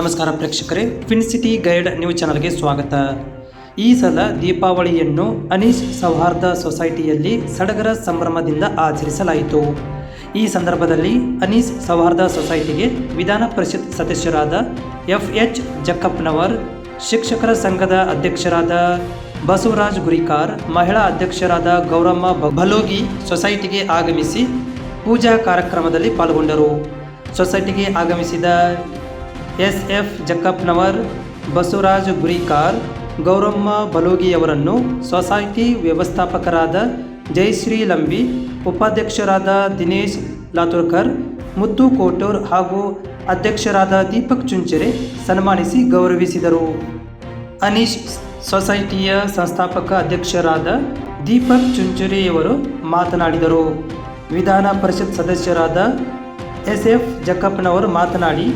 ನಮಸ್ಕಾರ ಪ್ರೇಕ್ಷಕರೇ, fin city guide news ಚಾನಲ್ಗೆ ಸ್ವಾಗತ. ಈ ಸಲ ದೀಪಾವಳಿಯನ್ನು ಅನೀಶ್ ಸೌಹಾರ್ದ ಸೊಸೈಟಿಯಲ್ಲಿ ಸಡಗರ ಸಂಭ್ರಮದಿಂದ ಆಚರಿಸಲಾಯಿತು. ಈ ಸಂದರ್ಭದಲ್ಲಿ ಅನೀಶ್ ಸೌಹಾರ್ದ ಸೊಸೈಟಿಗೆ ವಿಧಾನ ಪರಿಷತ್ ಸದಸ್ಯರಾದ FH ಜಕ್ಕಪ್ಪನವರ್, ಶಿಕ್ಷಕರ ಸಂಘದ ಅಧ್ಯಕ್ಷರಾದ ಬಸವರಾಜ್ ಗುರಿಕಾರ್, ಮಹಿಳಾ ಅಧ್ಯಕ್ಷರಾದ ಗೌರಮ್ಮ ಬಲೋಗಿ ಸೊಸೈಟಿಗೆ ಆಗಮಿಸಿ ಪೂಜಾ ಕಾರ್ಯಕ್ರಮದಲ್ಲಿ ಪಾಲ್ಗೊಂಡರು. ಸೊಸೈಟಿಗೆ ಆಗಮಿಸಿದ SF ಜಕ್ಕಪ್ಪನವರ್, ಬಸವರಾಜ್ ಗುರಿಕಾರ್, ಗೌರಮ್ಮ ಬಲೋಗಿಯವರನ್ನು ಸೊಸೈಟಿ ವ್ಯವಸ್ಥಾಪಕರಾದ ಜಯಶ್ರೀ ಲಂಬಿ, ಉಪಾಧ್ಯಕ್ಷರಾದ ದಿನೇಶ್ ಲಾತುರ್ಕರ್, ಮುತ್ತು ಕೋಟೂರ್ ಹಾಗೂ ಅಧ್ಯಕ್ಷರಾದ ದೀಪಕ್ ಚುಂಚರೆ ಸನ್ಮಾನಿಸಿ ಗೌರವಿಸಿದರು. ಅನೀಶ್ ಸೊಸೈಟಿಯ ಸಂಸ್ಥಾಪಕ ಅಧ್ಯಕ್ಷರಾದ ದೀಪಕ್ ಚುಂಚರೆಯವರು ಮಾತನಾಡಿದರು. ವಿಧಾನ ಪರಿಷತ್ ಸದಸ್ಯರಾದ SF ಜಕ್ಕಪ್ಪನವರು ಮಾತನಾಡಿ,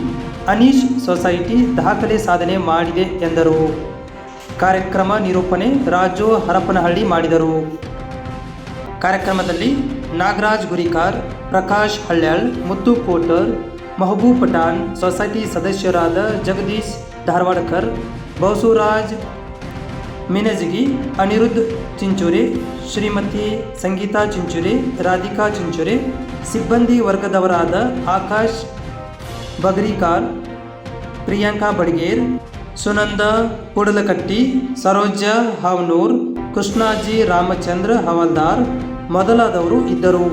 ಅನೀಶ್ ಸೊಸೈಟಿ ದಾಖಲೆ ಸಾಧನೆ ಮಾಡಿದೆ ಎಂದರು. ಕಾರ್ಯಕ್ರಮ ನಿರೂಪಣೆ ರಾಜು ಹರಪನಹಳ್ಳಿ ಮಾಡಿದರು. ಕಾರ್ಯಕ್ರಮದಲ್ಲಿ ನಾಗರಾಜ್ ಗುರಿಕಾರ್, ಪ್ರಕಾಶ್ ಹಳ್ಯಾಳ್, ಮುತ್ತು ಕೋಟರ್, ಮಹಬೂಬ್ ಪಠಾಣ್, ಸೊಸೈಟಿ ಸದಸ್ಯರಾದ ಜಗದೀಶ್ ಧಾರವಾಡಕರ್, ಬಸವರಾಜ್ ಮಿನಜಗಿ, ಅನಿರುದ್ಧ್ ಚಿಂಚೋರೆ, ಶ್ರೀಮತಿ ಸಂಗೀತಾ ಚಿಂಚೋರೆ, ರಾಧಿಕಾ ಚಿಂಚೋರೆ, ಸಿಬ್ಬಂದಿ ವರ್ಗದವರಾದ ಆಕಾಶ್ ಬಗರಿಕಾರ್, ಪ್ರಿಯಾಂಕಾ ಬಡ್ಗೇರ್, ಸುನಂದ ಕೂಡಲಕಟ್ಟಿ, ಸರೋಜಾ ಹಾವನೂರ್, ಕೃಷ್ಣಾಜಿ ರಾಮಚಂದ್ರ ಹವಾಲ್ದಾರ್ ಮೊದಲಾದವರು ಇದ್ದರು.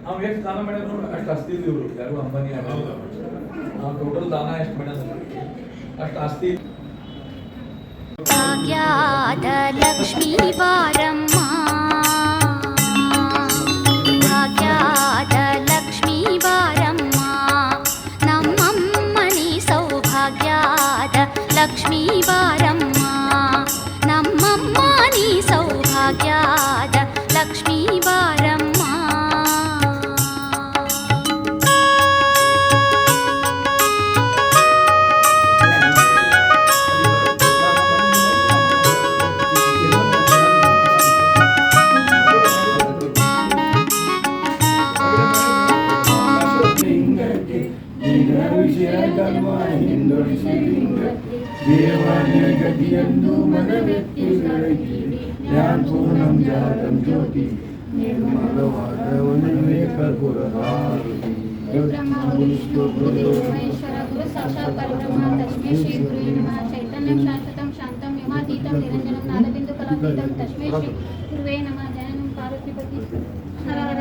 ನಾವು ಎಷ್ಟು ದಾನ ಮಾಡಿದ್ರು ಅಷ್ಟು ಆಸ್ತಿ ಇವರು ಯಾರು ಅಂಬಾನಿ ನಾವು ಟೋಟಲ್ ದಾನ ಎಷ್ಟು ಮಾಡಿದ್ರೆ ಅಷ್ಟು ಆಸ್ತಿ. ಭಾಗ್ಯದ ಲಕ್ಷ್ಮೀ ಬಾರಮ್ಮ, ಭಾಗ್ಯದ ಲಕ್ಷ್ಮೀ ಬಾರಮ್ಮ, ನಮ್ಮಮ್ಮನಿ ಸೌಭಾಗ್ಯದ ಲಕ್ಷ್ಮೀ ಬಾರಮ್ಮ, ನಮ್ಮಮ್ಮನಿ ಸೌಭಾಗ್ಯದ ಲಕ್ಷ್ಮೀ ಬಾರಮ್ಮ. ದೇವಾಲಯಗತಿಯನ್ನು ಮನವೆತ್ತಿ ಬೆಳಗಿರಿ, ಜ್ಞಾನಪೂರ್ಣಂ ಜಾತಂ ಜ್ಯೋತಿ, ನಿರ್ಮಲವಾದ ಒಲವೇ ಕರ್ಪೂರಹಾರತಿ. ಬ್ರಹ್ಮ ಗುರು ಮಹೇಶ್ವರ ಗುರು ಸಾಕ್ಷಾತ್ ಪರಬ್ರಹ್ಮ ತಸ್ಮೈ ಶ್ರೀ ಗುರುವೇ ನಮಃ. ಚೈತನ್ಯಂ ಶಾಶ್ವತಂ ಶಾಂತಂ ವ್ಯೋಮಾತೀತಂ ನಿರಂಜನಂ ನಾದಬಿಂದು ಕಲಾತೀತಂ ತಸ್ಮೈ ಶ್ರೀ ಗುರುವೇ ನಮಃ. ಜಯನಂ ಪಾರ್ವತೀಪತಿ ಹರ ಹರ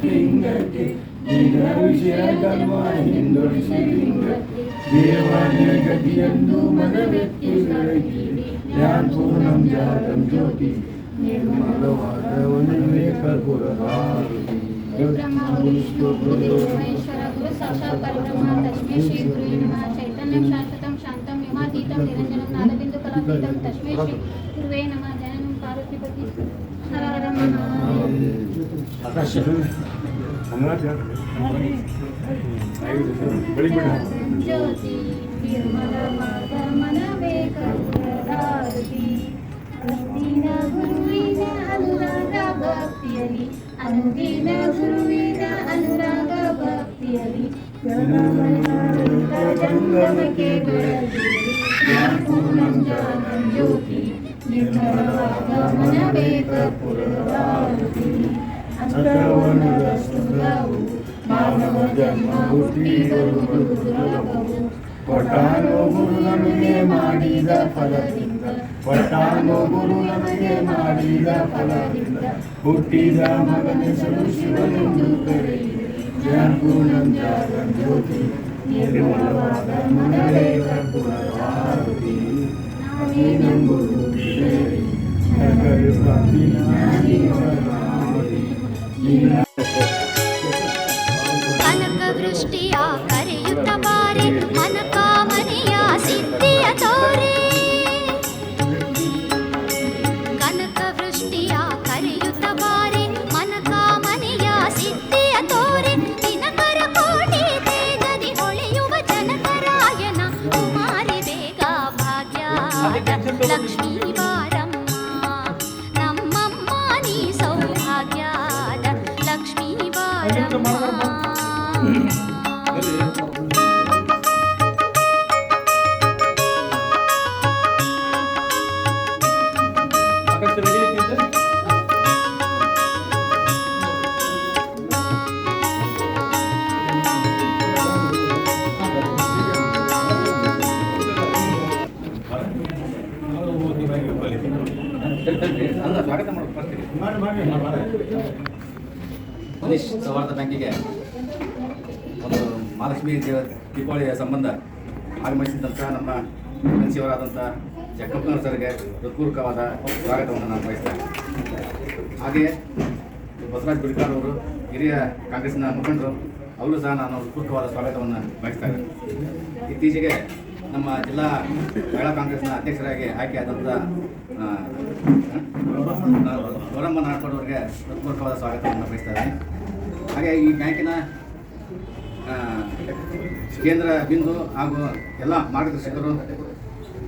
ಲಿಂಗಕ್ಕೆ ಈಗ ವಿಷಯ ಧರ್ಮ ಹಿಂದೊಳಿಸಿ ಲಿಂಗಕ್ಕೆ, ದೇವಾಲಯಗತಿಯನ್ನು ಮನವೆತ್ತಿ ಬೆಳಗಿರಿ, ಜ್ಞಾನಪೂರ್ಣಂ ಜಾತಂ ಜ್ಯೋತಿ, ನಿರ್ಮಲವಾದ ಒಲವೇ ಕರ್ಪೂರಹಾರತಿ. ಬ್ರಹ್ಮ ಗುರು ಮಹೇಶ್ವರ ಗುರು ಸಾಕ್ಷಾತ್ ಪರಬ್ರಹ್ಮ ತಸ್ಮೈ ಶ್ರೀ ಗುರುವೇ ನಮಃ. ಚೈತನ್ಯಂ ಶಾಶ್ವತಂ ಶಾಂತಂ ವ್ಯೋಮಾತೀತಂ ನಿರಂಜನಂ ನಾದಬಿಂದು ಕಲಾತೀತಂ ತಸ್ಮೈ ಶ್ರೀ ಗುರುವೇ ನಮಃ. ಜಯನಂ ಪಾರ್ವತೀಪತಿ ಹರ ಹರ ಜ್ಯೋತಿ, ನಿರ್ಮಲವಾದ ಮನವೇ ಕರ್ಪೂರಹಾರತಿ. ಅನುದಿನ ಗುರುವಿನ ಅನುರಾಗ ಭಕ್ತಿಯಲಿ, ಅನುದಿನ ಗುರುವಿನ ಅನುರಾಗ ಭಕ್ತಿಯಲಿ, ಜಂಗಮಕ್ಕೆ ಬೆಳಗಿರಿ, ಜ್ಞಾನಪೂರ್ಣಂ ಜಾತಂ ಜ್ಯೋತಿ, ನಿರ್ಮಲವಾದ ಮನವೇ ಕರ್ಪೂರಹಾರತಿ. ಅಷ್ಟವರ್ಣದ ಸುಂದರವು ಮಾನವ ಜನ್ಮ ಹುಟ್ಟಿಗಳು ದುರ್ಲಭವು, ಪಠಾಣೋ ಗುರು ನಮಗೆ ಮಾಡಿದ ಫಲದಿಂದ, ಪಠಾಣೋ ಗುರು ನಮಗೆ ಮಾಡಿದ ಫಲದಿಂದ, ಹುಟ್ಟಿದ ಮಗನೆಸರು ಶಿವನೆಂದು ಕರೆಯಿರಿ, ಜ್ಞಾನಪೂರ್ಣಂ ಜಾತಂ ಜ್ಯೋತಿ, ನಿರ್ಮಲವಾದ ಮನವೇ ಕರ್ಪೂರಹಾರತಿ. ನಾನೇನೆಂಬುದು ತಿಳಿಯಿರಿ, ನಗರು ಪ್ರಾಪ್ತಿ ಕನಕ ವೃಷ್ಟಿಯ ಕರೆಯುತ್ತ ಬಾರೆ, ಮನಕಾಮನೆಯ ಸಿದ್ಧಿಯ ತೋರೆ. ಕನಕ ವೃಷ್ಟಿಯ ಕರೆಯುತ್ತ ಬಾರೆ, ಮನಕಾಮನೆಯ ಸಿದ್ಧಿಯ ತೋರೆ. ದಿನಕರ ಕೋಟಿ ತೇಜದಿ ಹೊಳೆಯುವ ಜನಕರಾಯನ ಕುಮಾರಿ ಬೇಗ, ಭಾಗ್ಯದ ಲಕ್ಷ್ಮೀ ಬಾರಮ್ಮ, ನಮ್ಮಮ್ಮ ನೀ ಸೌಭಾಗ್ಯದ ಮನೀಶ್ ಸೌಹಾರ್ದ ಬ್ಯಾಂಕಿಗೆ ಒಂದು ಮಹಾಲಕ್ಷ್ಮಿ ದೀಪಾವಳಿಯ ಸಂಬಂಧ ಆಗಮಿಸಿದಂಥ ನಮ್ಮ ಮನಸ್ಸಿಯವರಾದಂಥ ಜಕ್ಕಪ್ಪನವ್ರ ಸರ್ಗೆ ಹೃತ್ಪೂರ್ವಕವಾದ ಸ್ವಾಗತವನ್ನು ನಾನು ಬಯಸ್ತೇನೆ. ಹಾಗೆಯೇ ಬಸವರಾಜ್ ಗುಡಿಕಾರ್ ಅವರು ಹಿರಿಯ ಕಾಂಗ್ರೆಸ್ನ ಮುಖಂಡರು, ಅವರು ಸಹ ನಾನು ಹೃತ್ಪೂರ್ವಕವಾದ ಸ್ವಾಗತವನ್ನು ಬಯಸ್ತೇನೆ. ಇತ್ತೀಚೆಗೆ ನಮ್ಮ ಜಿಲ್ಲಾ ಮಹಿಳಾ ಕಾಂಗ್ರೆಸ್ನ ಅಧ್ಯಕ್ಷರಾಗಿ ಆಯ್ಕೆಯಾದಂಥ ವರಮ್ಮ ನಾಡ್ಕೋಡ್ ಅವರಿಗೆ ಹೃತ್ಪೂರ್ವಕವಾದ ಸ್ವಾಗತವನ್ನು ಬಯಸ್ತಾರೆ. ಹಾಗೆ ಈ ಬ್ಯಾಂಕಿನ ಕೇಂದ್ರ ಬಿಂದು ಹಾಗೂ ಎಲ್ಲ ಮಾರ್ಗದರ್ಶಕರು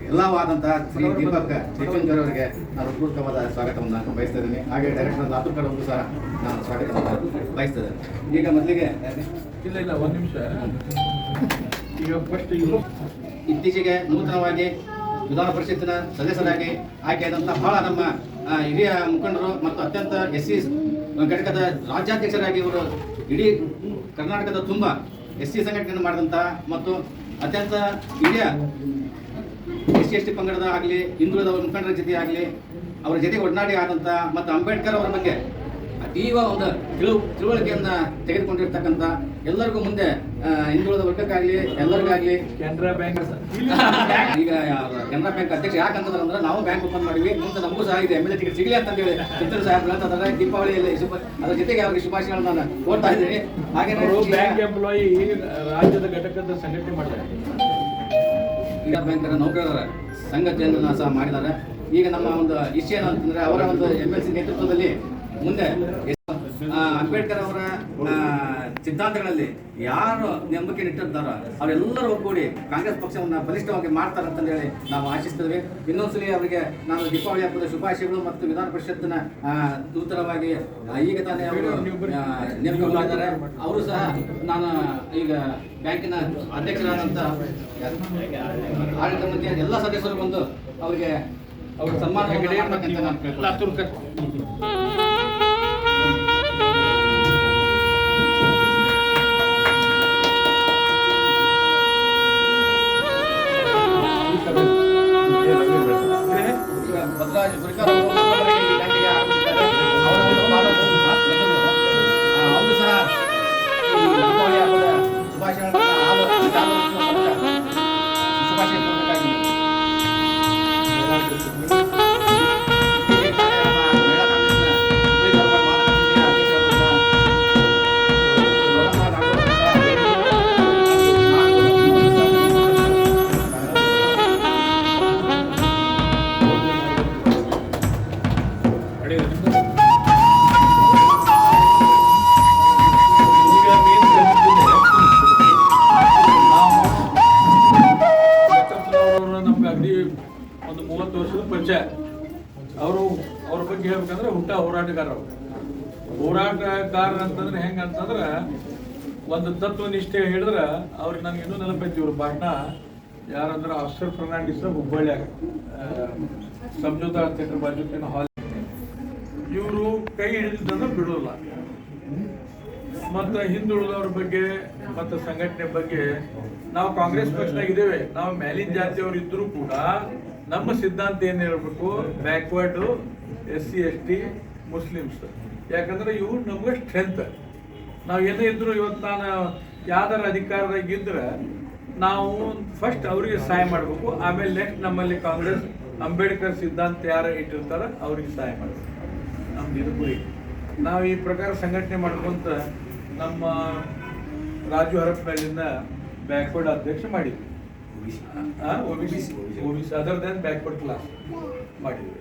ಎಲ್ಲವಾದಂಥ ಶ್ರೀ ದೀಪಕ್ ಚಿಕ್ಕಂಜರ್ ಅವರಿಗೆ ನಾನು ಹೃತ್ಪೂರ್ವಕವಾದ ಸ್ವಾಗತವನ್ನು ಬಯಸ್ತಾ ಇದ್ದೀನಿ. ಹಾಗೆ ಡೈರೆಕ್ಟರ್ ಲಾತೂರ್ಕರ್ ಅವರಿಗೂ ಸಹ ನಾನು ಸ್ವಾಗತವನ್ನು ಬಯಸ್ತಾ ಇದ್ದೇನೆ. ಈಗ ಮೊದಲಿಗೆ ಇಲ್ಲ ಒಂದು ನಿಮಿಷ. ಈಗ ಫಸ್ಟ್ ಇತ್ತೀಚೆಗೆ ನೂತನವಾಗಿ ವಿಧಾನ ಪರಿಷತ್ತಿನ ಸದಸ್ಯರಾಗಿ ಆಯ್ಕೆಯಾದಂಥ ಬಹಳ ನಮ್ಮ ಹಿರಿಯ ಮುಖಂಡರು ಮತ್ತು ಅತ್ಯಂತ SC ಘಟಕದ ರಾಜ್ಯಾಧ್ಯಕ್ಷರಾಗಿ ಇವರು ಇಡೀ ಕರ್ನಾಟಕದ ತುಂಬ SC ಸಂಘಟನೆ ಮಾಡಿದಂಥ ಮತ್ತು ಅತ್ಯಂತ ಹಿರಿಯ SC ಪಂಗಡದ ಆಗಲಿ ಹಿಂದುಳಿದ ಮುಖಂಡರ ಜೊತೆ ಆಗಲಿ ಅವರ ಜೊತೆ ಒಡನಾಡಿ ಆದಂಥ ಮತ್ತು ಅಂಬೇಡ್ಕರ್ ಅವರ ಬಗ್ಗೆ ಅತೀವ ಒಂದು ತಿಳುವಳಿಕೆಯನ್ನು ತೆಗೆದುಕೊಂಡಿರ್ತಕ್ಕಂಥ ಎಲ್ಲರಿಗೂ ಮುಂದೆ ಹಿಂದುಳಿದ ವರ್ಗಕ್ಕಾಗಲಿ ಎಲ್ಲರಿಗಾಗಲಿ ಕೆನರಾ ಬ್ಯಾಂಕ್ ಈಗ ಕೆನರಾ ಬ್ಯಾಂಕ್ ಅಧ್ಯಕ್ಷ ಯಾಕಂತಂದ್ರೆ ಅಂದ್ರೆ ನಾವು ಬ್ಯಾಂಕ್ ಓಪನ್ ಮಾಡಿವಿ, ಮುಂದೆ ನಮಗೂ ಸಹ ಇದೆ MLA ಟಿಕೆಟ್ ಸಿಗಲಿ ಅಂತಂದೇಳಿ ಚಿತ್ರ ಸಾಹೇಬ್ರು ಅಂತಂದ್ರೆ ದೀಪಾವಳಿಯಲ್ಲಿ ಅದ್ರ ಜೊತೆಗೆ ಅವ್ರಿಗೆ ಶುಭಾಶಯಗಳನ್ನು ನಾನು ಕೋರ್ತಾ ಇದ್ದೀನಿ. ಹಾಗೆ ಬ್ಯಾಂಕ್ ಎಂಪ್ಲಾಯಿ ರಾಜ್ಯದ ಘಟಕದ ಸಂಘಟನೆ ಮಾಡ್ತಾರೆ. ಈಗ ಬ್ಯಾಂಕರ ನೌಕರರ ಸಂಘಟನೆಯನ್ನು ಸಹ ಮಾಡಿದ್ದಾರೆ. ಈಗ ನಮ್ಮ ಒಂದು ಇಶ್ಯೂ ಏನಂತಂದ್ರೆ ಅವರ ಒಂದು MLC ನೇತೃತ್ವದಲ್ಲಿ ಮುಂದೆ ಅಂಬೇಡ್ಕರ್ ಅವರ ಸಿದ್ಧಾಂತಗಳಲ್ಲಿ ಯಾರು ನಂಬಿಕೆ ಇಟ್ಟಿರ್ತಾರೋ ಅವರೆಲ್ಲರೂ ಒಗ್ಗೂಡಿ ಕಾಂಗ್ರೆಸ್ ಪಕ್ಷವನ್ನು ಬಲಿಷ್ಠವಾಗಿ ಮಾಡ್ತಾರೆ ಅಂತಂದೇಳಿ ನಾವು ಆಶಿಸ್ತೇವೆ. ಇನ್ನೊಂದ್ಸಲಿ ಅವರಿಗೆ ನಾನು ದೀಪಾವಳಿ ಹಬ್ಬದ ಶುಭಾಶಯಗಳು ಮತ್ತು ವಿಧಾನ ಪರಿಷತ್ತಿನ ನೂತನವಾಗಿ ಈಗ ತಾನೇ ಅವರು ನೇಮಕ ಮಾಡಿದ್ದಾರೆ. ಅವರು ಸಹ ನಾನು ಈಗ ಬ್ಯಾಂಕಿನ ಅಧ್ಯಕ್ಷರಾದಂಥ ಆಡಳಿತ ಮಂಡಳಿಯ ಎಲ್ಲ ಸದಸ್ಯರು ಬಂದು ಅವರಿಗೆ ಅವ್ರ ಸನ್ಮಾನ ಮಾಡ್ಬೇಕಂತ ನಾನು ಕೇಳ್ಕೊಳ್ತೀನಿ. ಬಸವರಾಜ್ ಗುಡಿಕಾರ್ ಅವರು ಬ್ಯಾಂಕಿಗೆ ಆಗಮಿಸಿದ್ದಾರೆ. ಅವರು ಸಹ ದೀಪಾವಳಿ ಹಬ್ಬದ ಶುಭಾಶಯಗಳನ್ನು ಶುಭಾಶಯ ಕೊಡಬೇಕಾಗಿ ಒಂದು 30 ವರ್ಷದ ಪರಿಚಯ. ಅವ್ರ ಬಗ್ಗೆ ಹೇಳ್ಬೇಕಂದ್ರೆ ಹೋರಾಟಗಾರರು ಅಂತಂದ್ರೆ ಹೆಂಗಂತಂದ್ರೆ ಒಂದು ತತ್ವ ನಿಷ್ಠೆ ಹೇಳಿದ್ರೆ ಅವ್ರಿಗೆ ನನಗೆ ಇನ್ನೂ ನೆನಪೈತಿ. ಇವ್ರ ಭಾಷಣ ಯಾರಂದ್ರೆ ಆಸ್ಕರ್ ಫರ್ನಾಂಡಿಸ್ ಹುಬ್ಬಳ್ಳಿಯಾಗ ಸಮಜೋತಾ ಥಿಯೇಟರ್ ಬಾಜುಕಿನ ಹಾಲ್. ಇವರು ಕೈ ಹಿಡಿದಂದ್ರೆ ಬಿಡೋಲ್ಲ. ಮತ್ತು ಹಿಂದುಳಿದವ್ರ ಬಗ್ಗೆ ಮತ್ತು ಸಂಘಟನೆ ಬಗ್ಗೆ ನಾವು ಕಾಂಗ್ರೆಸ್ ಪಕ್ಷದಾಗ ಇದ್ದೇವೆ. ನಾವು ಮೇಲಿನ ಜಾತಿಯವರು ಇದ್ರೂ ಕೂಡ ನಮ್ಮ ಸಿದ್ಧಾಂತ ಏನು ಹೇಳ್ಬೇಕು, ಬ್ಯಾಕ್ವರ್ಡ್ SC ST ಮುಸ್ಲಿಮ್ಸ್. ಯಾಕಂದ್ರೆ ಇವು ನಮ್ಗೆ ಸ್ಟ್ರೆಂತ್. ನಾವು ಏನೇ ಇದ್ರು ಇವತ್ತು ನಾನು ಯಾವ್ದಾರ ಅಧಿಕಾರದಾಗಿದ್ರೆ ನಾವು ಫಸ್ಟ್ ಅವರಿಗೆ ಸಹಾಯ ಮಾಡಬೇಕು, ಆಮೇಲೆ ನೆಕ್ಸ್ಟ್ ನಮ್ಮಲ್ಲಿ ಕಾಂಗ್ರೆಸ್ ಅಂಬೇಡ್ಕರ್ ಸಿದ್ಧಾಂತ ಯಾರು ಇಟ್ಟಿರ್ತಾರ ಅವ್ರಿಗೆ ಸಹಾಯ ಮಾಡಬೇಕು. ನಮ್ದು ಇದು ಗುರಿ. ನಾವು ಈ ಪ್ರಕಾರ ಸಂಘಟನೆ ಮಾಡ್ಕೊಂತ ನಮ್ಮ ರಾಜು ಹರಪನಹಳ್ಳಿಯಿಂದ ಬ್ಯಾಕ್ವರ್ಡ್ ಅಧ್ಯಕ್ಷ ಮಾಡಿದ್ವಿ. OBC other than backward class ಮಾಡಿದ್ವಿ.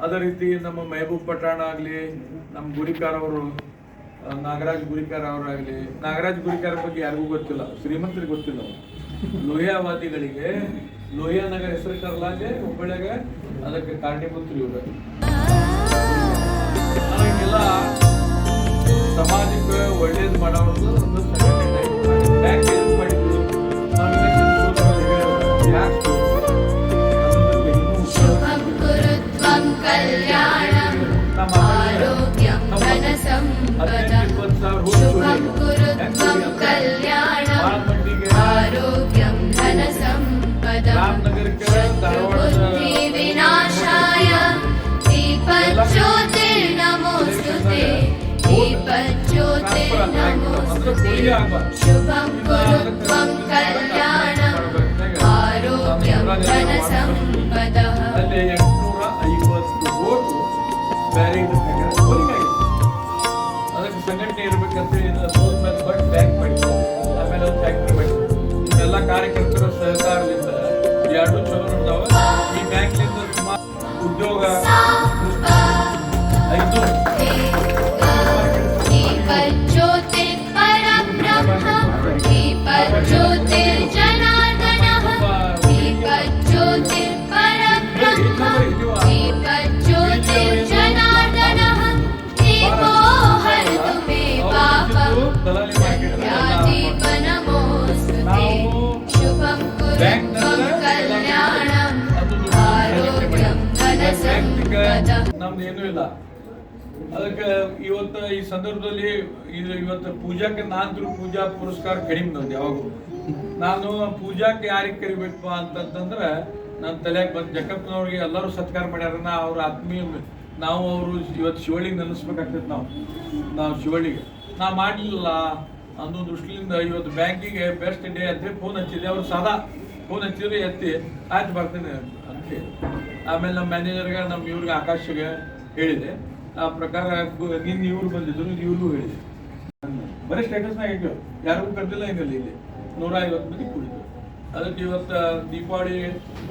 ಅದೇ ರೀತಿ ನಮ್ಮ ಮೆಹಬೂಬ್ ಪಠಾಣ ಆಗಲಿ, ನಮ್ಮ ಗುರಿಕಾರ್ ಅವರು ನಾಗರಾಜ್ ಗುರಿಕಾರ್ ಅವರಾಗಲಿ. ನಾಗರಾಜ್ ಗುರಿಕಾರ್ ಬಗ್ಗೆ ಯಾರಿಗೂ ಗೊತ್ತಿಲ್ಲ, ಶ್ರೀಮಂತರಿಗೆ ಗೊತ್ತಿಲ್ಲ. ಲೋಹಿಯಾವಾದಿಗಳಿಗೆ ಲೋಹಿಯಾ ನಗರ ಹೆಸರು ಕರ್ಲಾಗೆ ಹುಬ್ಬಳ್ಳಿಯಾಗ ಅದಕ್ಕೆ ಕಾರಣೀಭೂತರು ಇವರು. ಹೀಗೆಲ್ಲ ಸಮಾಜಕ್ಕೆ ಒಳ್ಳೆ ಶುಭಂ ಕುರು ತ್ವಂ ಕಲ್ಯಾಣಂ ಆರೋಗ್ಯಂ ಧನ ಸಂಪದ ಶತ್ರುಬುದ್ಧಿ ವಿನಾಶಾಯ दीपज्योतिर्नमोस्तुते दीपज्योतिर्नमोस्तुते शुभं कुरु त्वं कल्याणम् आरोग्यं धनसम्पदः ಅಲ್ಲಿ 850 ವೋಟ್ ಬ್ಯಾರಿಡ್ ಅದಕ್ಕೆ ಸಂಘಟನೆ ಇರಬೇಕಂತ ಬ್ಯಾಂಕ್ ಮಾಡಿ ಆಮೇಲೆ ಒಂದು ಫ್ಯಾಕ್ಟ್ರಿ ಮಾಡಿ ಇದೆಲ್ಲ ಕಾರ್ಯಕರ್ತರ ಸಹಕಾರದಿಂದ ಎರಡು ಚಲೋ ನಡೆದಾವ. ಈ ಬ್ಯಾಂಕ್ಲಿಂದ ಸುಮಾರು ಉದ್ಯೋಗ ಐದು दीपज्योतिर्परब्रह्म दीपज्योतिर्जनार्दनः दीपज्योतिर्परब्रह्म दीपज्योतिर्जनार्दनः दीपो हरतु मे पापं दीपनमोस्तुते शुभं कुरु त्वं कल्याणम् आरोग्यं धनसम्पदः. ನಮ್ದು ಏನೂ ಇಲ್ಲ. ಅದಕ್ಕೆ ಇವತ್ತು ಈ ಸಂದರ್ಭದಲ್ಲಿ ಇವತ್ತು ಪೂಜಾಕ್ಕೆ ನಾನು ಪೂಜಾ ಪುರಸ್ಕಾರ ಕಡಿಮೆ ನಂದು ಯಾವಾಗೂ. ನಾನು ಪೂಜಾಕ್ಕೆ ಯಾರಿಗೆ ಕರಿಬೇಕಪ್ಪ ಅಂತಂದ್ರೆ ನನ್ನ ತಲೆಯಾಗ ಬಂದು ಜಕ್ಕಪ್ಪನವ್ರಿಗೆ ಎಲ್ಲರೂ ಸತ್ಕಾರ ಮಾಡ್ಯಾರ. ಅವ್ರ ಆತ್ಮೀಯ ನಾವು ಅವರು ಇವತ್ತು ಶಿವಳ್ಳಿಗೆ ನೆನೆಸ್ಬೇಕಾಗ್ತೈತೆ. ನಾವು ಶಿವಳ್ಳಿಗೆ ನಾ ಮಾಡಲಿಲ್ಲ ಅನ್ನೋ ದೃಷ್ಟಿಯಿಂದ ಇವತ್ತು ಬ್ಯಾಂಕಿಗೆ ಬೆಸ್ಟ್ ಡೇ ಅಂತೇಳಿ ಫೋನ್ ಹಚ್ಚಿದೆ. ಅವರು ಸಾದಾ ಫೋನ್ ಹಚ್ಚಿದ್ರೆ ಎತ್ತಿ ಆಯ್ತು ಬರ್ತೇನೆ ಅಂತ ಹೇಳಿ. ಆಮೇಲೆ ನಮ್ಮ ಮ್ಯಾನೇಜರ್ಗೆ ನಮ್ಮ ಇವ್ರಿಗೆ ಆಕಾಶಗೆ ಹೇಳಿದೆ. ಆ ಪ್ರಕಾರ ನಿನ್ನ ಇವ್ರು ಬಂದಿದ್ರು, ಇವ್ರಿಗೂ ಹೇಳಿದೆ. ಬರೀ ಸ್ಟೇಟಸ್ನಾಗ ಹೇಗೆ ಯಾರಿಗೂ ಕರೆದಿಲ್ಲ, ಏನಿಲ್ಲ. ಇಲ್ಲಿ 150 ಮಂದಿ ಕೂಡಿದ್ರು. ಅದಕ್ಕೆ ಇವತ್ತು ದೀಪಾವಳಿ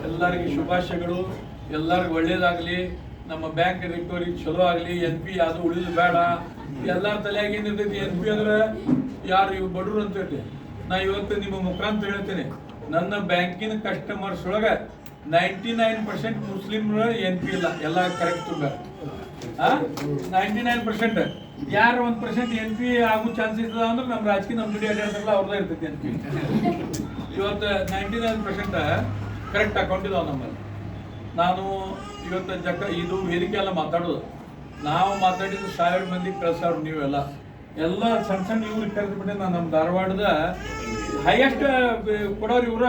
ಎಲ್ಲರಿಗೂ ಶುಭಾಶಯಗಳು. ಎಲ್ಲರಿಗೂ ಒಳ್ಳೇದಾಗಲಿ, ನಮ್ಮ ಬ್ಯಾಂಕ್ ರಿಕವರಿ ಚಲೋ ಆಗಲಿ. NP ಅದು ಉಳಿದು ಬೇಡ. ಎಲ್ಲರ ತಲೆಯಾಗ ಏನಿರ್ತೈತಿ, NP ಅಂದ್ರೆ ಯಾರು ಇವು ಬಡವರು ಅಂತ ಹೇಳ್ತಿ. ನಾ ಇವತ್ತು ನಿಮ್ಮ ಮುಖಾಂತರ ಹೇಳ್ತೇನೆ, ನನ್ನ ಬ್ಯಾಂಕಿನ ಕಸ್ಟಮರ್ಸ್ ಒಳಗೆ 99% ಮುಸ್ಲಿಮ್ರು NP ಇಲ್ಲ, ಎಲ್ಲ ಕರೆಕ್ಟ್ ತುಂಬ 99%. ಯಾರು 1% NP ಆಗೋ ಚಾನ್ಸಸ್ ಇದ ಅಂದ್ರೆ ನಮ್ಮ ರಾಜಕೀಯ ನಮ್ಮ ಜೊತೆ ಅಡ್ಡಾಡ್ತಾರಲ್ಲ ಅವ್ರದ್ದು ಇರ್ತೈತಿ NP. ಇವತ್ತು 99% ಕರೆಕ್ಟ್ ಅಕೌಂಟ್ ಇದಾವೆ ನಮ್ಮಲ್ಲಿ. ನಾನು ಇವತ್ತು ಇದು ವೇದಿಕೆ ಎಲ್ಲ ಮಾತಾಡೋದು, ನಾವು ಮಾತಾಡಿದ್ದು 1000 ಮಂದಿ ಕಳ್ಸವ್ರು. ನೀವೆಲ್ಲ ಸಣ್ಣ ಸಣ್ಣ ಇವ್ರಿಗೆ ಕರೆದ್ಬಿಟ್ಟೆ. ನಾನು ನಮ್ಮ ಧಾರವಾಡದ ಹೈಯೆಸ್ಟ್ ಕೊಡೋರು ಇವರ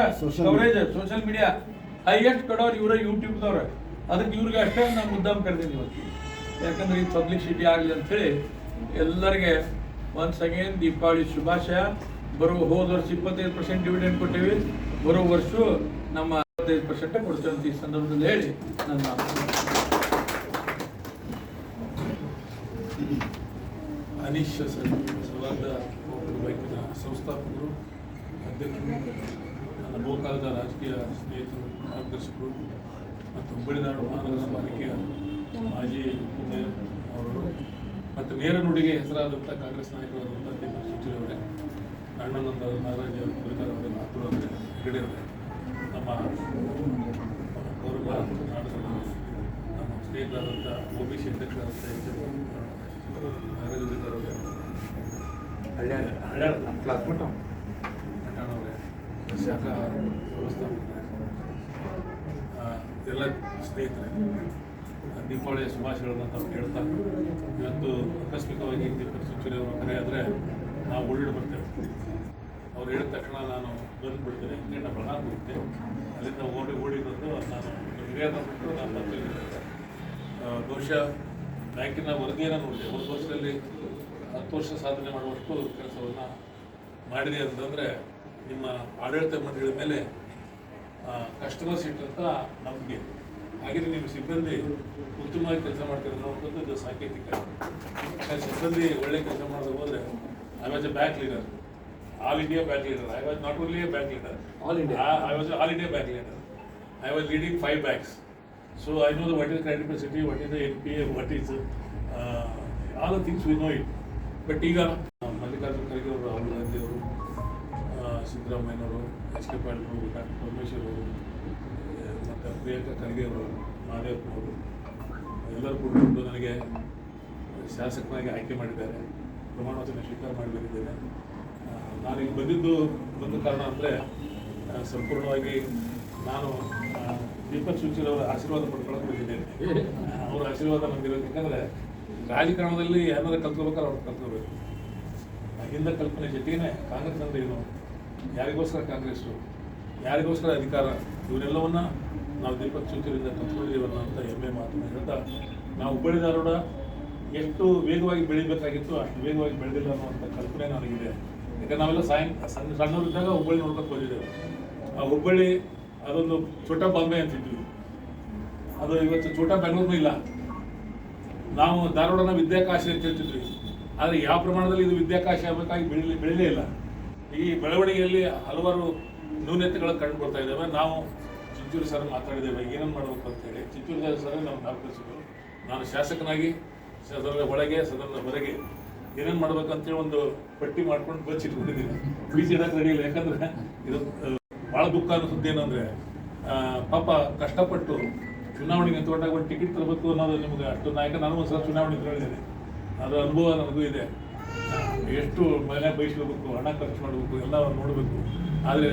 ಕವರೇಜ್ ಸೋಷಿಯಲ್ ಮೀಡಿಯಾ ಹೈಯೆಸ್ಟ್ ಕೊಡೋರು ಇವರ ಯೂಟ್ಯೂಬ್ದವ್ರ. ಅದಕ್ಕೆ ಇವ್ರಿಗೆ ಅಷ್ಟೇ ನಾನು ಮುದ್ದಾಮ್ ಕರೆದೀನಿ ಇವತ್ತು. ಯಾಕಂದ್ರೆ ಈ ಪಬ್ಲಿಸಿಟಿ ಆಗಲಿ ಅಂಥೇಳಿ ಎಲ್ಲರಿಗೆ ಒನ್ಸ್ ಅಗೇನ್ ದೀಪಾವಳಿ ಶುಭಾಶಯ. ಹೋದ ವರ್ಷ 25% ಡಿವಿಡೆಂಡ್ ಕೊಟ್ಟೇವಿ, ಬರೋ ವರ್ಷ ನಮ್ಮ 25% ಕೊಡ್ತೇವೆ ಅಂತ ಈ ಸಂದರ್ಭದಲ್ಲಿ ಹೇಳಿ ನನ್ನ ಮಾತು. ಅನೀಶ್ ಸೌಹಾರ್ದ ಬ್ಯಾಂಕಿನ ಸಂಸ್ಥಾಪಕರು, ಅಧ್ಯಕ್ಷರು, ನನ್ನ ಬಹುಕಾಲದ ರಾಜಕೀಯ ಸ್ನೇಹಿತರು, ಮಾರ್ಗದರ್ಶಕರು ಮತ್ತು ಹುಬ್ಬಳ್ಳಿ ಧಾರವಾಡ ಮಹಾನಗರ ಪಾಲಿಕೆಯ ಮಾಜಿ ಮೇಯರ್ ಅವರು ಮತ್ತು ನೇರ ನುಡಿಗೆ ಹೆಸರಾದಂಥ ಕಾಂಗ್ರೆಸ್ ನಾಯಕರಾದಂಥ ದೀಪಕ್ ಸೂಚರಿ ಅವರೇ, ಅಣ್ಣನಂದ ನಾಗರಾಜ್ ಗುರಿಕಾರ ಅವರೇ, ನಾಥೂರ್ ಅವರೇ, ಹೆಗಡೆ ಅವರೇ, ನಮ್ಮ ಗೌರವ ನಮ್ಮ ಸ್ನೇಹಿತರಾದಂಥ OBC ಅಧ್ಯಕ್ಷರಾದಂಥ ನಾಗರಾಜ್ ಗುರಿಕಾರ ಅವರೇ, ಅಣ್ಣನವರೇ, ಶಾಖಾ ವ್ಯವಸ್ಥಾಪಕರೇ, ಎಲ್ಲ ಸ್ನೇಹಿತರೆ, ದೀಪಾವಳಿಯ ಶುಭಾಶಯಗಳನ್ನು ತಾವು ಕೇಳ್ತಾ, ಇವತ್ತು ಆಕಸ್ಮಿಕವಾಗಿ ದೀಪಕ್ ಸೂಚರಿ ಅವರು ಕರೆ ಆದರೆ ನಾವು ಓಡಿ ಬರ್ತೇವೆ. ಅವ್ರು ಹೇಳಿದ ತಕ್ಷಣ ನಾನು ಬಂದುಬಿಡ್ತೇನೆ. ಹಿಂಗೆ ಬಳ್ಳಾರಿ ಹೋಗ್ತೆ, ಅಲ್ಲಿಂದ ಓಡಿ ಬಂದು ನಾನು ಹಿರಿಯರನ್ನ ಬಿಟ್ಟು ನಾನು ಮತ್ತೆ ಬಹುಶಃ ಬ್ಯಾಂಕಿನ ವರದಿಯನ್ನು ನೋಡಿದೆ. 1 ವರ್ಷದಲ್ಲಿ 10 ವರ್ಷ ಸಾಧನೆ ಮಾಡುವಷ್ಟು ಕೆಲಸವನ್ನು ಮಾಡಿದೆ ಅಂತಂದರೆ ನಿಮ್ಮ ಆಡಳಿತ ಮಂಡಳಿಯ ಮೇಲೆ ಕಸ್ಟಮರ್ ಸೀಟ್ ಅಂತ ನಂಬಿಕೆ. ಹಾಗೆಯೇ ನಿಮ್ಮ ಸಿಬ್ಬಂದಿ ಉತ್ತಮವಾಗಿ ಕೆಲಸ ಮಾಡ್ತಾರೆ ಅನ್ನೋದು ಇದು ಸಾಂಕೇತಿಕ. ಸಿಬ್ಬಂದಿ ಒಳ್ಳೆ ಕೆಲಸ ಮಾಡೋದು ಹೋದರೆ I was A bank leader, all India bank leader. I was not only A bank leader, I was all India bank leader. I was leading 5 banks. So I know what is credit capacity, what is the NPA, what is all the things we know it. But ಈಗ ಮಲ್ಲಿಕಾರ್ಜುನ ಖರ್ಗೆ ಅವರು, ರಾಹುಲ್ ಗಾಂಧಿ ಅವರು, ಸಿದ್ದರಾಮಯ್ಯನವರು, HK Patil ಅವರು, doctor Parameshwar ಅವರು, ಮತ್ತು ಪ್ರಿಯಾಂಕಾ ಖರ್ಗೆ ಅವರು, ಮಹದೇವಪ್ಪನವರು ಎಲ್ಲರೂ ಕೂಡಿಕೊಂಡು ನನಗೆ ಶಾಸಕನಾಗಿ ಆಯ್ಕೆ ಮಾಡಿದ್ದಾರೆ. ಪ್ರಮಾಣ ವಚನ ಸ್ವೀಕಾರ ಮಾಡಬೇಕಿದ್ದೇನೆ. ನಾನು ಈಗ ಬಂದ ಕಾರಣ ಅಂದರೆ ಸಂಪೂರ್ಣವಾಗಿ ನಾನು ದೀಪಕ್ ಸೂಚರಿ ಅವರ ಆಶೀರ್ವಾದ ಪಡ್ಕೊಳ್ಳೋಕೆ ಬಂದಿದ್ದೇನೆ. ಅವರ ಆಶೀರ್ವಾದ ಬಂದಿರೋದು. ಯಾಕಂದರೆ ರಾಜಕಾರಣದಲ್ಲಿ ಏನಾದ್ರು ಕಲ್ತ್ಕೋಬೇಕಾದ್ರೆ ಅವ್ರು ಕಲ್ತ್ಕೋಬೇಕು. ಹಿಂದೆ ಕಲ್ಪನೆ ಜೊತೆಗೇ ಕಾಂಗ್ರೆಸ್ ಅಂದರೆ ಏನು, ಯಾರಿಗೋಸ್ಕರ ಕಾಂಗ್ರೆಸ್ಸು, ಯಾರಿಗೋಸ್ಕರ ಅಧಿಕಾರ, ಇವರೆಲ್ಲವನ್ನ ನಾವು ದೀಪಕ್ ಸೂಚಿಯಿಂದ ಕಲ್ತ್ಕೊಂಡಿದ್ದೀವಲ್ಲ ಅಂತ ಹೆಮ್ಮೆ ಮಾತನ್ನು ಹೇಳ್ತಾ, ನಾವು ಹುಬ್ಬಳ್ಳಿ ಧಾರವಾಡ ಎಷ್ಟು ವೇಗವಾಗಿ ಬೆಳಿಬೇಕಾಗಿತ್ತು ಅಷ್ಟು ವೇಗವಾಗಿ ಬೆಳೆದಿಲ್ಲ ಅನ್ನುವಂಥ ಕಲ್ಪನೆ ನನಗಿದೆ. ಯಾಕಂದ್ರೆ ನಾವೆಲ್ಲ ಸಣ್ಣವರಿದ್ದಾಗ ಹುಬ್ಬಳ್ಳಿ ನೋಡ್ಕೊಂಡು ಬಂದಿದ್ದೇವೆ. ಆ ಹುಬ್ಬಳ್ಳಿ ಅದೊಂದು ಛೋಟಾ ಬಾಂಬೆ ಅಂತಿದ್ವಿ, ಅದು ಇವತ್ತು ಛೋಟಾ ಬೆಂಗಳೂರು ಇಲ್ಲ. ನಾವು ಧಾರವಾಡನ ವಿದ್ಯಾಕಾಶಿ ಅಂತ ಹೇಳ್ತಿದ್ವಿ, ಆದರೆ ಯಾವ ಪ್ರಮಾಣದಲ್ಲಿ ಇದು ವಿದ್ಯಾಕಾಶಿ ಆಗಬೇಕಾಗಿ ಬೆಳೀಲೇ ಇಲ್ಲ. ಈ ಬೆಳವಣಿಗೆಯಲ್ಲಿ ಹಲವಾರು ನ್ಯೂನತೆಗಳು ಕಂಡು ಬರ್ತಾ ಇದ್ದಾವೆ. ನಾವು ಚಿಂಚೂರು ಸರ್ ಮಾತಾಡಿದ್ದೇವೆ ಏನೇನು ಮಾಡಬೇಕು ಅಂತೇಳಿ. ಚಿಂಚೂರು ಸರ್ ನಾವು ಮಾರ್ಗದರ್ಶಕರು. ನಾನು ಶಾಸಕನಾಗಿ ಸದನದ ಒಳಗೆ ಸದನದ ಹೊರಗೆ ಏನೇನು ಮಾಡ್ಬೇಕಂತೇಳಿ ಒಂದು ಪಟ್ಟಿ ಮಾಡ್ಕೊಂಡು ಬಚ್ಚಿಟ್ಕೊಂಡಿದ್ದೀನಿ. ಬೀಚ್ ಇಡಕ್ಕೆ ರೆಡಿ ಇಲ್ಲ. ಯಾಕಂದರೆ ಇದು ಭಾಳ ದುಃಖ ಅನ್ನಿಸುತ್ತೆ ಏನಂದರೆ, ಪಾಪ ಕಷ್ಟಪಟ್ಟು ಚುನಾವಣೆಗೆ ನಿಂತ್ಕೊಂಡಾಗ ಒಂದು ಟಿಕೆಟ್ ತರಬೇಕು ಅನ್ನೋದು ನಿಮ್ಗೆ ಅಷ್ಟು ನಾಯಕ. ನಾನು ಒಂದು ಸಲ ಚುನಾವಣೆ ತಿಳಿದಿದ್ದೇನೆ, ಅದರ ಅನುಭವ ನನಗೂ ಇದೆ. ಎಷ್ಟು ಮನೆ ಬಯಸ್ಕೋಬೇಕು, ಹಣ ಖರ್ಚು ಮಾಡಬೇಕು, ಎಲ್ಲ ನೋಡಬೇಕು. ಆದರೆ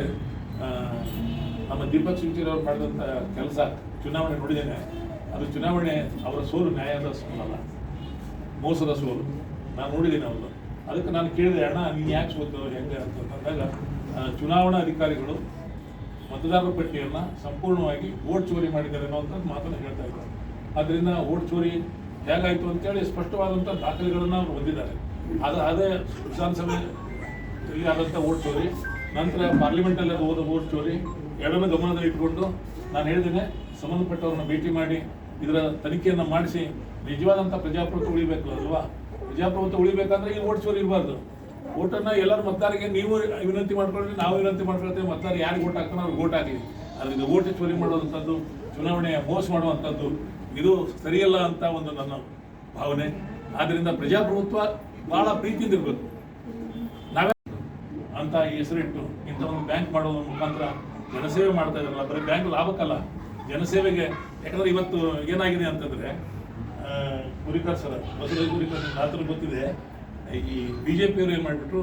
ನಮ್ಮ ದೀಪಕ್ ಸಿಂಗ್ಚೂರಿ ಅವ್ರು ಮಾಡಿದಂಥ ಕೆಲಸ ಚುನಾವಣೆ ನೋಡಿದ್ದೇನೆ. ಅದು ಚುನಾವಣೆ ಅವರ ಸೋಲು ನ್ಯಾಯದ ಸೋಲಲ್ಲ, ಮೋಸದ ಸೋಲು. ನಾನು ನೋಡಿದ್ದೀನಿ ಅವರು. ಅದಕ್ಕೆ ನಾನು ಕೇಳಿದೆ, ಅಣ್ಣ ನೀನು ಯಾಕೆ ಸೋತು ಹೆಂಗೆ ಅಂತಂದಾಗ, ಚುನಾವಣಾ ಅಧಿಕಾರಿಗಳು ಮತದಾರರ ಪಟ್ಟಿಯನ್ನು ಸಂಪೂರ್ಣವಾಗಿ ವೋಟ್ ಚೋರಿ ಮಾಡಿದ್ದಾರೆ ಅನ್ನೋಂಥದ್ದು ಮಾತನ್ನು ಹೇಳ್ತಾ ಇದ್ದಾರೆ. ಆದ್ದರಿಂದ ವೋಟ್ ಚೋರಿ ಹೇಗಾಯಿತು ಅಂತೇಳಿ ಸ್ಪಷ್ಟವಾದಂಥ ದಾಖಲೆಗಳನ್ನು ಅವರು ಹೊಂದಿದ್ದಾರೆ. ಅದೇ ವಿಧಾನಸಭೆಯಲ್ಲಿ ಆದಂಥ ವೋಟ್ ಚೋರಿ, ನಂತರ ಪಾರ್ಲಿಮೆಂಟಲ್ಲಿ ಹೋದ ವೋಟ್ ಚೋರಿ ಎರಡನ್ನೂ ಗಮನದಲ್ಲಿ ಇಟ್ಕೊಂಡು ನಾನು ಹೇಳಿದ್ದೇನೆ, ಸಂಬಂಧಪಟ್ಟವ್ರನ್ನ ಭೇಟಿ ಮಾಡಿ ಇದರ ತನಿಖೆಯನ್ನು ಮಾಡಿಸಿ ನಿಜವಾದಂಥ ಪ್ರಜಾಪ್ರಭುತ್ವ ಉಳಿಬೇಕು ಅಲ್ವಾ. ಪ್ರಜಾಪ್ರಭುತ್ವ ಉಳಿಬೇಕಂದ್ರೆ ಈ ವೋಟ್ ಚೋರಿ ಇರಬಾರ್ದು. ವೋಟನ್ನು ಎಲ್ಲರೂ ಮತದಾರರಿಗೆ ನೀವು ವಿನಂತಿ ಮಾಡ್ಕೊಂಡ್ರೆ ನಾವು ವಿನಂತಿ ಮಾಡ್ಕೊಳ್ತೇವೆ, ಮತದಾರ ಯಾರಿಗೆ ವೋಟ್ ಹಾಕ್ತಾರೋ ಅವ್ರಿಗೆ ವೋಟ್ ಹಾಕಲಿ. ಅದರಿಂದ ವೋಟ್ ಚೋರಿ ಮಾಡುವಂಥದ್ದು, ಚುನಾವಣೆ ಮೋಸ ಮಾಡುವಂಥದ್ದು ಇದು ಸರಿಯಲ್ಲ ಅಂತ ಒಂದು ನನ್ನ ಭಾವನೆ. ಆದ್ದರಿಂದ ಪ್ರಜಾಪ್ರಭುತ್ವ ಭಾಳ ಪ್ರೀತಿಯಿಂದ ಇರಬೇಕು. ನಾವೇ ಅಂತ ಹೆಸರಿಟ್ಟು ಇಂಥ ಒಂದು ಬ್ಯಾಂಕ್ ಮಾಡೋದ್ರ ಮುಖಾಂತರ ಜನಸೇವೆ ಮಾಡ್ತಾ ಇದ್ದಾರಲ್ಲ, ಬರೀ ಬ್ಯಾಂಕ್ ಲಾಭಕ್ಕಲ್ಲ, ಜನಸೇವೆಗೆ. ಯಾಕಂದರೆ ಇವತ್ತು ಏನಾಗಿದೆ ಅಂತಂದರೆ, ಗುರಿಕರ್ ಸರ್ ಬಸವರಾಜ ಗುರಿಕರ್ ರಾತ್ರಿ ಗೊತ್ತಿದೆ, ಈ BJPಯವರು ಏನು ಮಾಡಿಬಿಟ್ರು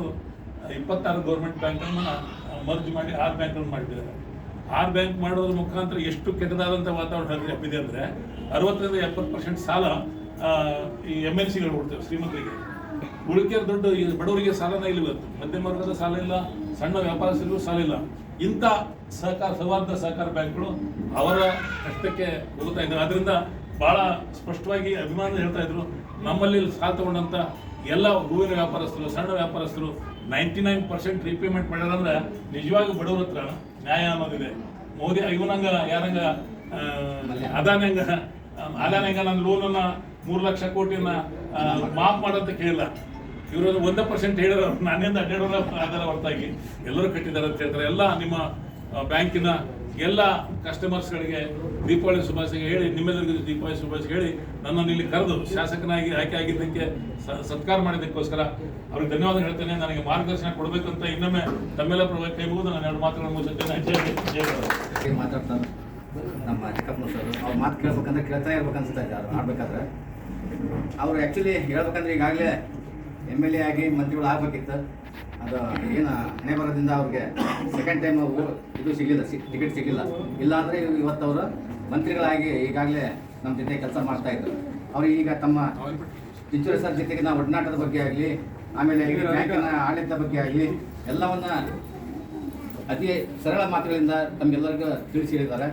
26 ಗೌರ್ಮೆಂಟ್ ಬ್ಯಾಂಕನ್ನು ಮರ್ಜ್ ಮಾಡಿ 6 ಬ್ಯಾಂಕ್ಗಳನ್ನು ಮಾಡಿದ್ದಾರೆ. 6 ಬ್ಯಾಂಕ್ ಮಾಡೋದ್ರ ಮುಖಾಂತರ ಎಷ್ಟು ಕೆಟ್ಟದಾದಂಥ ವಾತಾವರಣ ಹಬ್ಬಿದೆ ಅಂದರೆ, 60-70% ಸಾಲ ಈ MNCಗಳು ಕೊಡ್ತೇವೆ ಶ್ರೀಮಂತರಿಗೆ. ಉಳಿಕೆಯ ದುಡ್ಡು ಈ ಬಡವರಿಗೆ ಸಾಲನ ಇಲ್ಲ. ಇವತ್ತು ಮಧ್ಯಮ ವರ್ಗದ ಸಾಲ ಇಲ್ಲ, ಸಣ್ಣ ವ್ಯಾಪಾರಸ್ಥರಿಗೂ ಸಾಲ ಇಲ್ಲ. ಇಂಥ ಸೌಹಾರ್ದ ಸಹಕಾರ ಬ್ಯಾಂಕ್ಗಳು ಅವರ ಕಷ್ಟಕ್ಕೆ ಹೋಗ್ತಾ ಇದ್ದಾರೆ. ಅದರಿಂದ ಭಾಳ ಸ್ಪಷ್ಟವಾಗಿ ಅಭಿಮಾನ ಹೇಳ್ತಾ ಇದ್ರು, ನಮ್ಮಲ್ಲಿ ಸಾಲ ತಗೊಂಡಂಥ ಎಲ್ಲ ಹೂವಿನ ವ್ಯಾಪಾರಸ್ಥರು, ಸಣ್ಣ ವ್ಯಾಪಾರಸ್ಥರು 99% ರೀಪೇಮೆಂಟ್ ಮಾಡ್ಯಾರಂದ್ರೆ ನಿಜವಾಗಿ ಬಡವ್ರ ಹತ್ರ ನ್ಯಾಯ ಅನ್ನೋದಿದೆ. ಮೋದಿ ಇವನಂಗ ಯಾರಂಗ ಅದಾನಂಗ ನನ್ನ ಲೋನನ್ನು 3 ಲಕ್ಷ ಕೋಟಿಯನ್ನ ಮಾಫ್ ಮಾಡೋಂತ ಕೇಳಿಲ್ಲ. ಇವರು 1% ಹೇಳಿದ್ರು, ನಾನಿಂದ 12 ಆಧಾರ ಹೊರತಾಗಿ ಎಲ್ಲರೂ ಕಟ್ಟಿದ್ದಾರೆ ಅಂತ ಹೇಳ್ತಾರೆ. ಎಲ್ಲ ನಿಮ್ಮ ಬ್ಯಾಂಕಿನ ಎಲ್ಲ ಕಸ್ಟಮರ್ಸ್ಗಳಿಗೆ ದೀಪಾವಳಿ ಶುಭಾಶಯ ಹೇಳಿ, ನಿಮ್ಮೆಲ್ಲರಿಗೂ ದೀಪಾವಳಿ ಶುಭಾಶಯ ಹೇಳಿ, ನನ್ನನ್ನು ಇಲ್ಲಿ ಕರೆದು ಶಾಸಕನಾಗಿ ಆಯ್ಕೆ ಆಗಿದ್ದಕ್ಕೆ ಸತ್ಕಾರ ಮಾಡಿದ್ದಕ್ಕೋಸ್ಕರ ಅವ್ರಿಗೆ ಧನ್ಯವಾದ ಹೇಳ್ತೇನೆ. ನನಗೆ ಮಾರ್ಗದರ್ಶನ ಕೊಡಬೇಕಂತ ಇನ್ನೊಮ್ಮೆ ತಮ್ಮೆಲ್ಲ ಪರವಾಗಿ ಕೈ ಮುಗಿದು ನಾನು 2 ಮಾತುಗಳನ್ನು ಮುಗಿಸುತ್ತೇನೆ. ಮಾತಾಡ್ತಾರೆ ನಮ್ಮ ಚಿಕ್ಕಪ್ಪನ ಸರ್, ಅವ್ರು ಮಾತು ಕೇಳ್ಬೇಕಂದ್ರೆ ಕೇಳ್ತಾ ಇರ್ಬೇಕನ್ಸ್ತಾ ಇದೆ. ಅವ್ರು ಆಡ್ಬೇಕಾದ್ರೆ ಅವರು ಆ್ಯಕ್ಚುಲಿ ಹೇಳ್ಬೇಕಂದ್ರೆ ಈಗಾಗಲೇ MLA ಆಗಿ ಮಂತ್ರಿಗಳು ಆಗಬೇಕಿತ್ತು. ಅದು ಏನು ಹಣೆ ಬರೋದ್ರಿಂದ ಅವ್ರಿಗೆ ಸೆಕೆಂಡ್ ಟೈಮ್ ಇದು ಸಿಗಲಿಲ್ಲ, ಟಿಕೆಟ್ ಸಿಗಲಿಲ್ಲ. ಇಲ್ಲಾಂದರೆ ಇವತ್ತು ಅವರು ಮಂತ್ರಿಗಳಾಗಿ ಈಗಾಗಲೇ ನಮ್ಮ ಜೊತೆ ಕೆಲಸ ಮಾಡ್ತಾಯಿದ್ರು. ಅವರು ಈಗ ತಮ್ಮ ಚಿಂಚೂರಿ ಸರ್ ಜೊತೆಗೆ ನಾವು ಒಡನಾಟದ ಬಗ್ಗೆ ಆಗಲಿ, ಆಮೇಲೆ ಬ್ಯಾಂಕಿನ ಆಡಳಿತ ಬಗ್ಗೆ ಆಗಲಿ ಎಲ್ಲವನ್ನ ಅತಿ ಸರಳ ಮಾತುಗಳಿಂದ ತಮಗೆಲ್ಲರಿಗೂ ತಿಳಿಸಿ ಹೇಳಿದ್ದಾರೆ.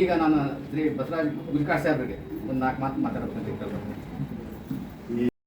ಈಗ ನಾನು ಶ್ರೀ ಬಸವರಾಜ ಗುರಿಕಾರ್ ಸಾಹೇಬರಿಗೆ ಒಂದು 4 ಮಾತು ಮಾತಾಡೋದು.